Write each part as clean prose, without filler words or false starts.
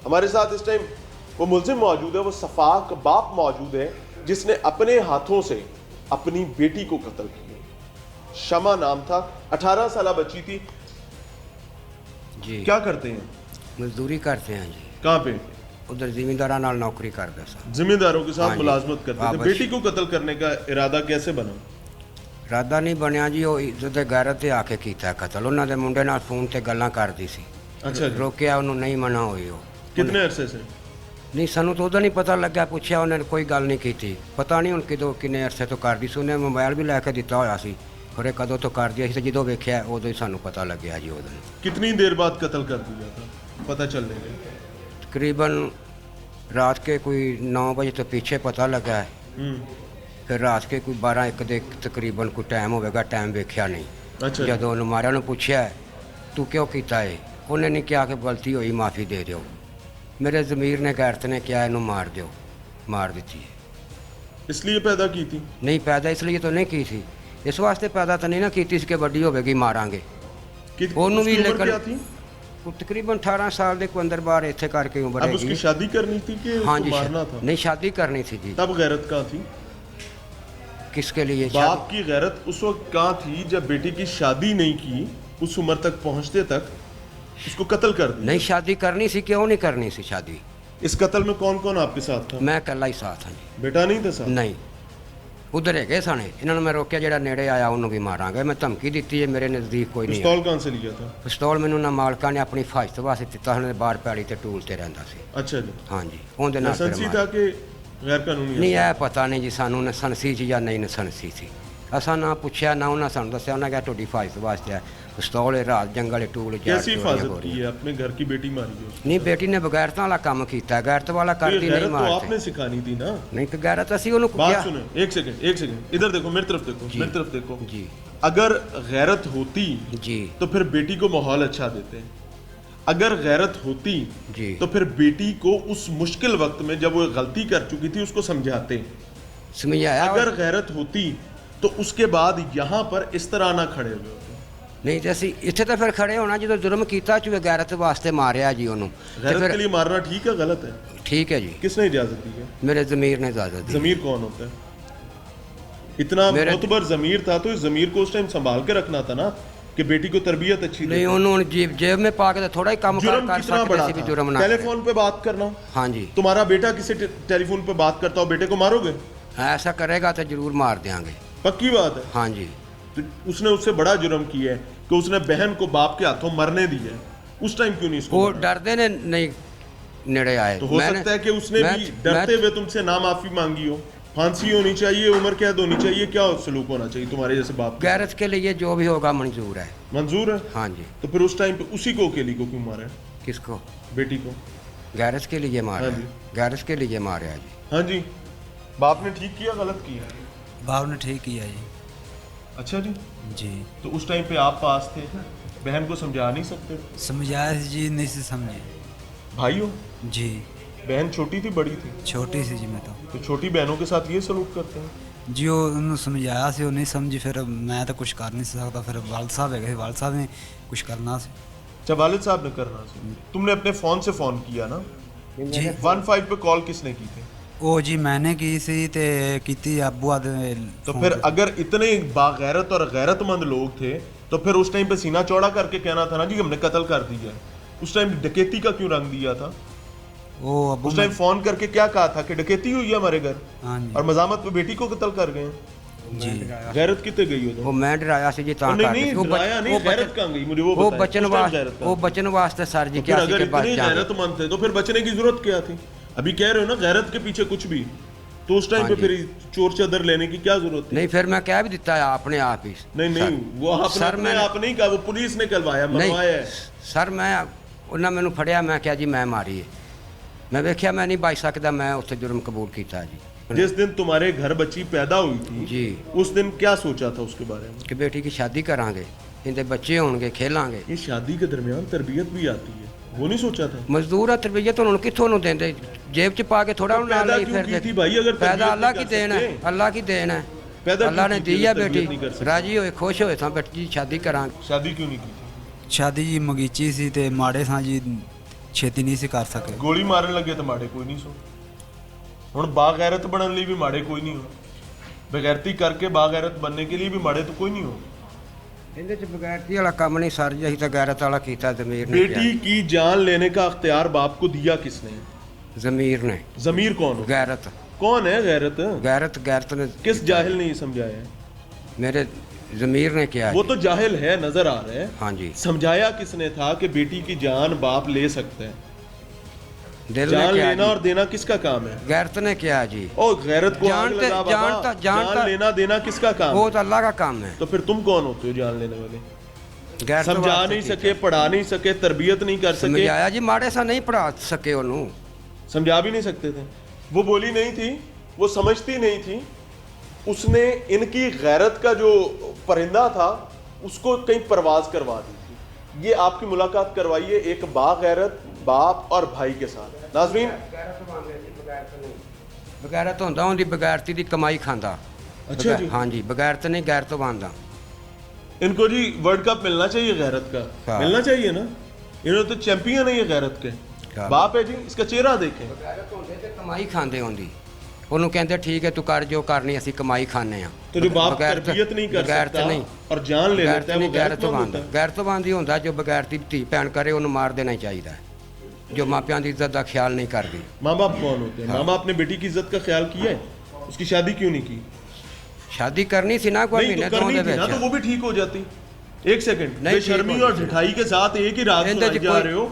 हमारे साथ इस टाइम वो मुलजिम मौजूद है, वो सफाक बाप मौजूद है जिसने अपने हाथों से अपनी बेटी को कत्ल किया। शमा नाम था, 18 साल बच्ची थी। जी क्या करते हैं? मजदूरी करते हैं जी, कहाँ पे? उधर जिमींदारा नाल नौकरी करते सर। जिम्मेदारों के हाँ साथ जी। मुलाजमत करते हाँ, थे। बस। बेटी को कत्ल करने का इरादा कैसे बना? ਰਾਦਾ ਨਹੀਂ ਬਣਿਆ ਜੀ, ਉਹ ਇੱਜ਼ਤ ਦੇ ਗੈਰਤ ਤੇ ਆ ਕੇ ਕੀਤਾ ਕਤਲ। ਉਹਨਾਂ ਦੇ ਮੁੰਡੇ ਨਾਲ ਫੋਨ ਤੇ ਗੱਲਾਂ ਕਰਦੀ ਸੀ, अच्छा जी। ਰੋਕਿਆ ਉਹਨੂੰ, ਨਹੀਂ ਮਨਾ ਹੋਈ ਉਹ। कितने अरसे से? ਨਹੀਂ ਸਾਨੂੰ ਤਾਂ ਉਹਦਾ ਨਹੀਂ ਪਤਾ ਲੱਗਿਆ, ਪੁੱਛਿਆ ਉਹਨੇ ਕੋਈ ਗੱਲ ਨਹੀਂ ਕੀਤੀ। ਪਤਾ ਨਹੀਂ ਹੁਣ ਕਿਦੋਂ ਕਿੰਨੇ ਅਰਸੇ ਤੋਂ ਕਰਦੀ ਸੀ। ਉਹਨੇ ਮੋਬਾਈਲ ਵੀ ਲੈ ਕੇ ਦਿੱਤਾ ਹੋਇਆ ਸੀ, ਖਰੇ ਕਦੋਂ ਤੋਂ ਕਰਦੀ ਸੀ। ਤੇ ਜਦੋਂ ਵੇਖਿਆ ਉਦੋਂ ਹੀ ਸਾਨੂੰ ਪਤਾ ਲੱਗਿਆ ਜੀ। ਉਦੋਂ कितनी देर बाद कत्ल कर दिया था पता चलने में? तकरीबन रात के कोई 9 बजे तो पीछे पता लगा है। ਫਿਰ ਰਾਤ ਕੇ ਕੋਈ 12-1 ਦੇ ਤਕਰੀਬਨ ਕੋਈ ਟਾਈਮ ਹੋਵੇਗਾ, ਟਾਈਮ ਵੇਖਿਆ ਨਹੀਂ। अच्छा जी। ਜਦੋਂ ਉਹਨੂੰ ਮਾਰਿਆ, ਉਹਨੂੰ ਪੁੱਛਿਆ ਤੂੰ ਕਿਉਂ ਕੀਤਾ ਇਹ? ਉਹਨੇ ਨਹੀਂ ਕਿਹਾ ਕਿ ਗਲਤੀ ਹੋਈ, ਮਾਫੀ ਦੇ ਦਿਓ। ਮੇਰੇ ਜ਼ਮੀਰ ਨੇ, ਗੈਰਤ ਨੇ ਕਿਹਾ ਇਹਨੂੰ ਮਾਰ ਦਿਓ, ਮਾਰ ਦਿੱਤੀ ਹੈ। इसलिए पैदा की थी? ਨਹੀਂ ਪੈਦਾ ਇਸ ਲਈ ਤਾਂ ਨਹੀਂ ਕੀ ਸੀ, ਇਸ ਵਾਸਤੇ ਪੈਦਾ ਤਾਂ ਨਹੀਂ ਨਾ ਕੀਤੀ ਸੀ ਕਿ ਵੱਡੀ ਹੋਵੇਗੀ ਮਾਰਾਂਗੇ ਉਹਨੂੰ ਵੀ। उसकी उम्र ਲੇਕਿन क्या थी? ਉਹ ਤਕਰੀਬਨ 18 ਸਾਲ ਦੇ ਕੋਈ ਅੰਦਰ ਬਾਹਰ ਇੱਥੇ ਕਰਕੇ ਉਮਰ अब उसकी ਹੈਗੀ। शादी करनी थी कि हाँ उसको जी, मारना था? नहीं शादी करनी थी जी। तब गैरत कहाँ थी? किसके लिए? बाप की गैरत उस वक्त कहाँ थी जब बेटी की शादी नहीं की, उस उम्र तक पहुंचते तक उसको कत्ल कर दिया? नहीं शादी करनी सी, क्यों नहीं करनी सी शादी? इस कत्ल में कौन कौन आपके साथ था? मैं इकल्ला ही साथ हाँ जी। बेटा नहीं था साथ? ਨਹੀਂ ਉਧਰ ਹੈਗੇ ਸਣੇ, ਇਹਨਾਂ ਨੂੰ ਮੈਂ ਰੋਕਿਆ ਜਿਹੜਾ ਨੇੜੇ ਆਇਆ ਉਹਨੂੰ ਵੀ ਮਾਰਾਂਗੇ। ਮੈਂ ਧਮਕੀ ਦਿੱਤੀ ਹੈ, ਮੇਰੇ ਨਜ਼ਦੀਕ ਕੋਈ ਨਹੀਂ ਹੈ। पिस्तौल कहाँ से लिया था? ਪਿਸਤੌਲ ਮੈਨੂੰ ਨਾ ਮਾਲਕਾਂ ਨੇ ਆਪਣੀ ਹਿਫਾਜ਼ਤ ਵਾਸਤੇ ਦਿੱਤਾ, ਉਹਨੇ ਬਾਹਰ ਪੈੜੀ ਤੇ ਟੂਲ ਤੇ ਰਹਿੰਦਾ ਸੀ। अच्छा जी। ਹਾਂਜੀ ਉਹਦੇ ਨਾਲ ਫਿਰ लाइसेंसी ਮਾਰਿਆ। था कि गैर कानूनी? ਨਹੀਂ ਇਹ ਪਤਾ ਨਹੀਂ ਜੀ ਸਾਨੂੰ ਨਸਨਸੀ ਸੀ ਜਾਂ ਨਹੀਂ ਨਸਨਸੀ ਸੀ। ਅਸਾਂ ਨਾ ਪੁੱਛਿਆ ਨਾ ਉਹਨਾਂ ਸਾਨੂੰ ਦੱਸਿਆ। ਉਹਨਾਂ ਕਿਹਾ ਤੁਹਾਡੀ ਹਿਫਾਜ਼ਤ ਵਾਸਤੇ ਹੈ ਪਿਸਤੌਲ ਹੈ, ਰਾਤ ਜੰਗਲ ਟੂਲ ਜਾ कैसी हिफाजत की है? अपने घर की बेटी मारी है उसने। ਨਹੀਂ ਬੇਟੀ ਨੇ ਬਗੈਰਤਾਂ ਵਾਲਾ ਕੰਮ ਕੀਤਾ, ਗੈਰਤ ਵਾਲਾ तो ये ਕਰਦੀ ਨਹੀਂ गैरत तो ਮਾਰਦੇ। आपने सिखानी थी ना? ਨਹੀਂ ਕਿ ਗੈਰਤ ਅਸੀਂ ਉਹਨੂੰ बात ਕਿਹਾ। सुने, एक सेकंड इधर देखो, मेरी तरफ देखो, जी। मेरी तरफ देखो। जी अगर गैरत होती जी तो फिर बेटी को माहौल अच्छा देते। अगर गैरत होती जी तो फिर बेटी को उस मुश्किल वक्त में जब वो गलती कर चुकी थी उसको समझाते। ਸਮਝਾਇਆ। अगर गैरत होती तो उसके बाद यहाँ पर इस तरह ना खड़े हुए होते। ਨਹੀਂ ਤੇ ਅਸੀਂ ਇੱਥੇ ਤਾਂ ਫਿਰ ਖੜੇ ਹੋਣਾ ਜਦੋਂ ਜ਼ੁਲਮ ਕੀਤਾ ਚੁਵੇ ਗੈਰਤ ਵਾਸਤੇ ਮਾਰਿਆ ਜੀ ਉਹਨੂੰ। ਤੇ गैरत ਫਿਰ के लिए मारना ठीक है गलत है? ਠੀਕ ਹੈ ਜੀ, किसने इजाजत दी है? ਮੇਰੇ ਜ਼ਮੀਰ ਨੇ ਇਜਾਜ਼ਤ ਦੀ। जमीर कौन होता है? इतना मेरे- मुतबर जमीर था तो इस जमीर को उस टाइम संभाल के रखना था ना कि बेटी को तरबियत अच्छी ਨਹੀਂ दे। ਉਹਨੂੰ ਹੁਣ जेब में पा के थोड़ा ही काम जुर्म कर कितना सकते बड़ा ਸੀ ਵੀ था? जुर्म ना करे। टेलीफोन पे बात करना। हाँ जी तुम्हारा बेटा किसी टेलीफोन पे बात करता हो, बेटे को मारोगे? ऐसा करेगा तो जरूर मार देंगे। पक्की बात है। हाँ जी तो उसने उससे बड़ा जुर्म किया है कि उसने बहन को बाप के हाथों मरने दिया है। उस टाइम क्यों नहीं इसको वो मारा? डरते ने नहीं नेड़े आए। तो हो सकता है कि उसने भी डरते हुए तुमसे ना माफी मांगी हो। फांसी होनी चाहिए, उम्र कैद होनी चाहिए, क्या सलूक होना चाहिए तुम्हारे जैसे बाप का? गैरत के लिए जो भी होगा मंजूर है। मंजूर है? हाँ जी। तो फिर उस टाइम पे उसी को अकेली को क्यों मारा है? किसको? बेटी को? गैरत के लिए मारा हाँ है। जी। गैरत के लिए मारे है जी। हाँ जी। बाप ने ठीक किया गलत किया? बाप ने ठीक किया जी। अच्छा जी। जी तो उस टाइम पे आप पास थे, बहन को समझा नहीं सकते? समझाया जी, नहीं से समझे। भाई हो? जी बहन छोटी थी बड़ी थी? छोटी सी जी मैं तो छोटी बहनों के साथ ये सलूक करते हैं? जी उन्होंने समझाया सी, वो नहीं समझी, फिर मैं तो कुछ कर नहीं सकता। फिर वालद साहब है, वालद साहब ने कुछ करना सी। अच्छा, वालिद साहब ने करना था। तुमने अपने फोन से फोन किया ना? जी 15 पे कॉल किसने की थी? वो जी मैंने की सी ते कीती अबू आद। तो फिर अगर इतने बागैरत और गैरतमंद लोग थे तो फिर उस टाइम पे सीना चौड़ा करके कहना था ना जी हमने कत्ल कर दिया। उस टाइम डकैती का क्यों रंग दिया था? वो अबू उस टाइम फोन करके क्या कहा था कि डकैती हुई है हमारे घर, हाँ जी और मजामत पे बेटी को कत्ल कर गए। जी गैरत कितने गई हो? वो मैं डराया सी जी तां नहीं करके। नहीं वो डराया नहीं, गैरत कहाँ गई मुझे वो वो बताएं। बचन उस टाइम वास्ते, गैरत कहाँ वो गई? बचन वास्ते सर जी तो फिर क्या अगर के बाद इतने जाएंगे। गैरतमंद थे तो फिर बचने की जरूरत क्या थी? अभी कह रहे हो ना गैरत के पीछे कुछ भी, तो उस टाइम हाँ पे फिर चोर चादर लेने की क्या जरूरत थी? नहीं फिर मैं कह भी दिता है अपने आप ही। नहीं नहीं, वो आपने सर, अपने मैंने- आप नहीं कहा, वो पुलिस ने करवाया, मरवाया है। ਸਰ ਮੈਂ ਉਹਨਾਂ ਮੈਨੂੰ ਫੜਿਆ, ਮੈਂ ਕਿਹਾ ਜੀ ਮੈਂ ਮਾਰੀ ਹੈ। ਮੈਂ ਵੇਖਿਆ ਮੈਂ ਨਹੀਂ ਬਚ ਸਕਦਾ, ਮੈਂ ਉੱਥੇ ਜੁਰਮ ਕਬੂਲ ਕੀਤਾ ਜੀ। जिस दिन तुम्हारे घर बच्ची पैदा हुई थी जी उस दिन क्या सोचा था उसके बारे में? कि बेटी की शादी करांगे, इनके बच्चे होंगे, खेलांगे। ये शादी के दरमियान तरबियत भी आती है, वो नहीं सोचा था? ਮਜ਼ਦੂਰ ਆ, ਤਰਬੀਅਤ ਉਹਨਾਂ ਨੂੰ ਕਿੱਥੋਂ ਨੂੰ ਦਿੰਦੇ? ਜੇਬ 'ਚ ਪਾ ਕੇ ਥੋੜਾ ਉਹਨਾਂ ਨਾਲ पैदा ਲਈ क्यों की ਫਿਰਦੇ। थी भाई? अगर ਪੈਦਾ तरबियत ਅੱਲਾ नहीं ਕੀ कर ਦੇਣ ਹੈ, सकते? ਅੱਲਾ ਕੀ ਦੇਣ ਹੈ। पैदा ਅੱਲਾ क्यों ਨੇ की दी थी है अगर बेटी, तरबियत नहीं कर सकते? राजी होए खुश होए ਤਾਂ बेटी शादी करांगे। शादी क्यों नहीं की थी? शादी जी मगीची सी ते माड़े सां जी ਛੇਤੀ ਨਹੀਂ ਸੀ ਕਰ ਸਕੇ। ਗੋਲੀ ਮਾਰਨ ਲੱਗੇ ਤਾਂ ਮਾੜੇ ਕੋਈ ਨਹੀਂ ਸੋ। ਹੁਣ ਬਾਗੈਰਤ ਬਣਨ ਲਈ ਵੀ ਮਾੜੇ ਕੋਈ ਨਹੀਂ ਹੋ। ਬਗੈਰਤੀ ਕਰਕੇ ਬਾਗੈਰਤ बनने के लिए भी ਮਾੜੇ तो कोई नहीं हो। ਇਹਦੇ ਚ ਬਗੈਰਤੀ ਵਾਲਾ ਕੰਮ ਨਹੀਂ ਸਰ ਜੀ, ਅਸੀਂ ਤਾਂ ਗੈਰਤ ਵਾਲਾ ਕੀਤਾ। ਜ਼ਮੀਰ ਨੇ बेटी की जान लेने का अख्तियार बाप को दिया किसने? ਜ਼ਮੀਰ ਨੇ। जमीर कौन हो? गैरत। कौन है गैरत? गैरत ने। किस जाहिल ने ये समझाया है? मेरे ज़मीर ने किया। वो तो जाहिल है, नजर आ रहा है। हाँ जी। समझाया किसने था कि बेटी की जान बाप ले सकता है? दिल जान ने किया लेना जी। और देना किसका काम है? गैरत ने किया जी। और गैरत को आग जानते- लगा बाबा, जानता- जानता- जान लेना देना किसका काम वो है? तो अल्लाह का काम है। तो फिर तुम कौन होते हो जान लेने वाले? गैरत समझा वास्ते नहीं कीता। सके, पढ़ा नहीं सके, तरबियत नहीं कर सके, समझाया जी, माड़े सा नहीं पढ़ा सके उन्हों। समझा भी नहीं सकते थे। वो बोली नहीं थी, वो समझती नहीं थी। उसने इनकी गैरत का जो परिंदा था उसको कहीं परवाज करवा दी थी। ये आपकी मुलाकात करवाइए एक बागैरत बाप और भाई के साथ। नाज़रीन, बगैरत होंदा उनकी बगैरती दी कमाई खांदा। अच्छा जी। हाँ जी, बगैरत नहीं गैरत बांधा। इनको जी वर्ल्ड कप मिलना चाहिए गैरत का, हाँ। मिलना चाहिए ना। इन्होंने तो चैंपियन है ये गैरत के। क्या बाप है जी, इसका चेहरा देखें। बगैरत होंदे ते कमाई खांदे होंदी। ਉਹਨੂੰ ਕਹਿੰਦੇ ਠੀਕ ਹੈ ਤੂੰ ਕਰ ਜੋ ਕਰਨੀ ਅਸੀਂ ਕਮਾਈ ਖਾਣੇ ਆ। तो जो बाप तरबियत नहीं कर बगैरत सकता नहीं, और जान ले गैरत लेता है वो नहीं, गैरत गैरतमंद बांध होता है। ਗੈਰਤਮੰਦ ਹੁੰਦਾ ਜੋ ਬਗੈਰਤੀ ਧੀ ਭੈਣ ਕਰੇ ਉਹਨੂੰ ਮਾਰ ਦੇਣਾ ਹੀ ਚਾਹੀਦਾ ਹੈ, ਜੋ ਮਾਪਿਆਂ ਦੀ ਇੱਜ਼ਤ ਦਾ ਖਿਆਲ ਨਹੀਂ ਕਰਦੀ। माँ बाप कौन होते हैं? माँ बाप ने बेटी की इज्जत का ख्याल किया है? उसकी शादी क्यों नहीं की? शादी करनी थी ना कोई नहीं महीने तो दो करनी ਦੇ थी ना, तो ਵਿੱਚ। वो भी ठीक हो जाती। एक सेकंड, नहीं, ठीक बेशर्मी हो और जाती। ढिठाई के साथ एक ही रात इनके सुनाई जो जा कोई- रहे हो,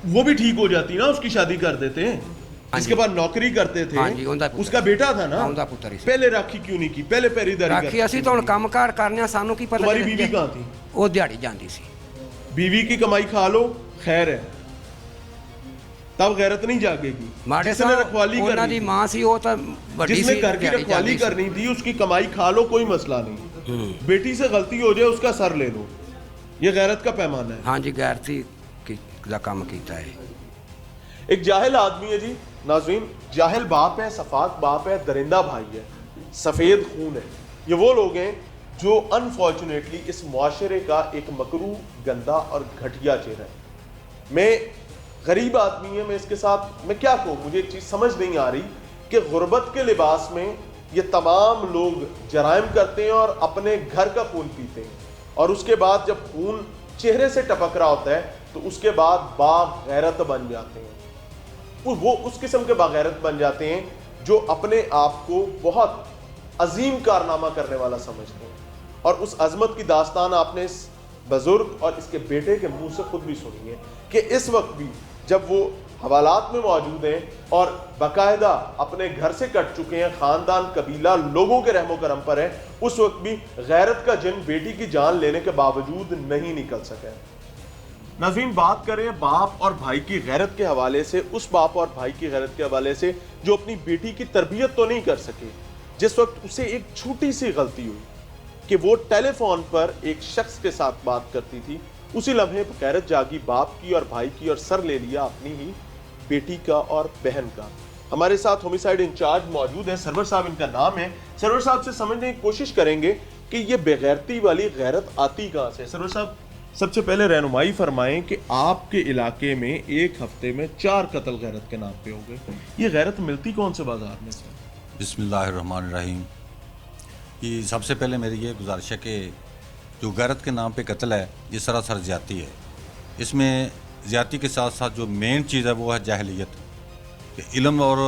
वो भी ठीक हो जाती ना, उसकी शादी कर देते हैं। हाँ जिसके जी। बाद नौकरी करते थे, हाँ जी, उनका पुत्र। उसका बेटा था ना, उनका पुत्र ही सी। पहले राखी क्यों नहीं की? पहले पहरेदारी ਰਾਖੀ करते ਅਸੀਂ थे। ਤਾਂ ਹੁਣ ਕੰਮਕਾਰ ਕਰਨੇ ਆ, ਸਾਨੂੰ ਕੀ ਪਤਾ। तुम्हारी ਚੱਲੇ बीवी कहाँ थी? ਉਹ ਦਿਹਾੜੀ ਜਾਂਦੀ ਸੀ। बीवी की कमाई खा लो, खैर है, तब गैरत नहीं जागेगी। ਮਾੜੇ जिसने रखवाली ਉਹਨਾਂ ਦੀ करनी ਮਾਂ ਸੀ, ਉਹ ਤਾਂ ਵੱਡੀ जिसने ਸੀ, घर की ਦਿਹਾੜੀ रखवाली ਜਾਂਦੀ ਸੀ। करनी थी, उसकी कमाई खा लो, कोई मसला नहीं। बेटी से गलती हो जाए उसका सर ले लो, ये गैरत का पैमाना है। हाँ जी, गैरती ਦਾ ਕੰਮ ਕੀਤਾ ਹੈ। एक जाहिल आदमी है जी नाज़रीन, जाहिल बाप है, सफाक बाप है, दरिंदा भाई है, सफ़ेद खून है। ये वो लोग हैं जो अनफॉर्चुनेटली इस मुआशरे का एक मकरू, गंदा और घटिया चेहरा है। मैं गरीब आदमी है, मैं इसके साथ मैं क्या कहूँ, मुझे एक चीज़ समझ नहीं आ रही कि गुर्बत के लिबास में ये तमाम लोग जराइम करते हैं और अपने घर का खून पीते हैं, और उसके बाद जब खून चेहरे से टपक रहा होता है तो उसके बाद बागैरत बन जाते हैं। वो उस किस्म के बागैरत बन जाते हैं जो अपने आप को बहुत अजीम कारनामा करने वाला समझते हैं। और उस अजमत की दास्तान आपने इस बुजुर्ग और इसके बेटे के मुंह से खुद भी सुनी है कि इस वक्त भी जब वो हवालात में मौजूद हैं और बाकायदा अपने घर से कट चुके हैं, ख़ानदान कबीला लोगों के रहमो करम पर है, उस वक्त भी गैरत का जिन बेटी की जान लेने के बावजूद नहीं निकल सके। नाज़रीन, बात करें बाप और भाई की गैरत के हवाले से, उस बाप और भाई की गैरत के हवाले से जो अपनी बेटी की तरबियत तो नहीं कर सके। जिस वक्त उसे एक छोटी सी गलती हुई कि वो टेलीफोन पर एक शख्स के साथ बात करती थी, उसी लम्हे गैरत जागी बाप की और भाई की और सर ले लिया अपनी ही बेटी का और बहन का। हमारे साथ होमिसाइड इंचार्ज मौजूद हैं, सरवर साहब इनका नाम है। सरवर साहब से समझने की कोशिश करेंगे कि ये बेगैरती वाली गैरत आती कहाँ से। सरवर साहब, सबसे पहले रहनुमाई फरमाएं कि आपके इलाके में एक हफ्ते में 4 कत्ल गैरत के नाम पे हो गए, ये गैरत मिलती कौन से बाजार में से? बिस्मिल्लाहिर्रहमानिर्रहीम। ये सबसे पहले मेरी ये गुजारिश है कि जो गैरत के नाम पे कत्ल है ये सरासर ज़्यादती है। इसमें ज़्यादती के साथ साथ जो मेन चीज़ है वो है जाहिलियत, कि इल्म और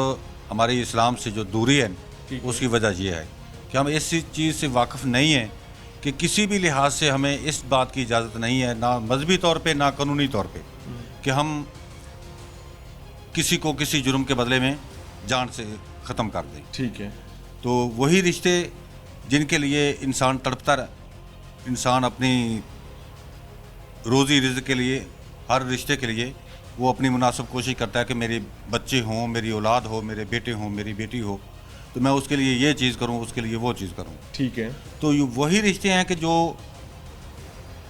हमारे इस्लाम से जो दूरी है उसकी वजह ये है कि हम इस चीज़ से वाकिफ़ नहीं हैं कि किसी भी लिहाज से हमें इस बात की इजाज़त नहीं है, ना मजहबी तौर पे ना कानूनी तौर पे, कि हम किसी को किसी जुर्म के बदले में जान से ख़त्म कर दें। ठीक है। तो वही रिश्ते जिनके लिए इंसान तड़पता इंसान अपनी रोज़ी रिज़्क़ के लिए, हर रिश्ते के लिए वो अपनी मुनासिब कोशिश करता है कि मेरे बच्चे हों, मेरी औलाद हो, मेरे बेटे हों, मेरी बेटी हो, तो मैं उसके लिए ये चीज़ करूं, उसके लिए वो चीज़ करूं। ठीक है। तो ये वही रिश्ते हैं कि जो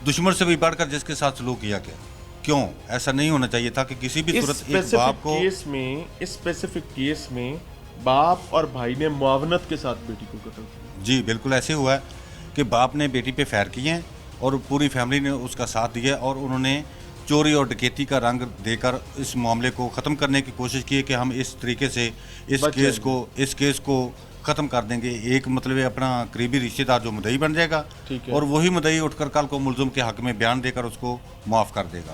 दुश्मन से भी बढ़कर जिसके साथ सलूक किया गया। क्यों ऐसा नहीं होना चाहिए था कि किसी भी सूरत एक बाप को इस स्पेसिफिक केस में बाप और भाई ने मुआवनत के साथ बेटी को कत्ल किया। जी बिल्कुल ऐसे हुआ है कि बाप ने बेटी पे फायर किए हैं और पूरी फैमिली ने उसका साथ दिया और उन्होंने चोरी और डकैती का रंग देकर इस मामले को ख़त्म करने की कोशिश की है कि हम इस तरीके से इस बच केस को ख़त्म कर देंगे। एक मतलब है अपना करीबी रिश्तेदार जो मुद्दई बन जाएगा ठीक है। और वही मुद्दई उठकर कल को मुलज़िम के हक़ में बयान देकर उसको माफ़ कर देगा।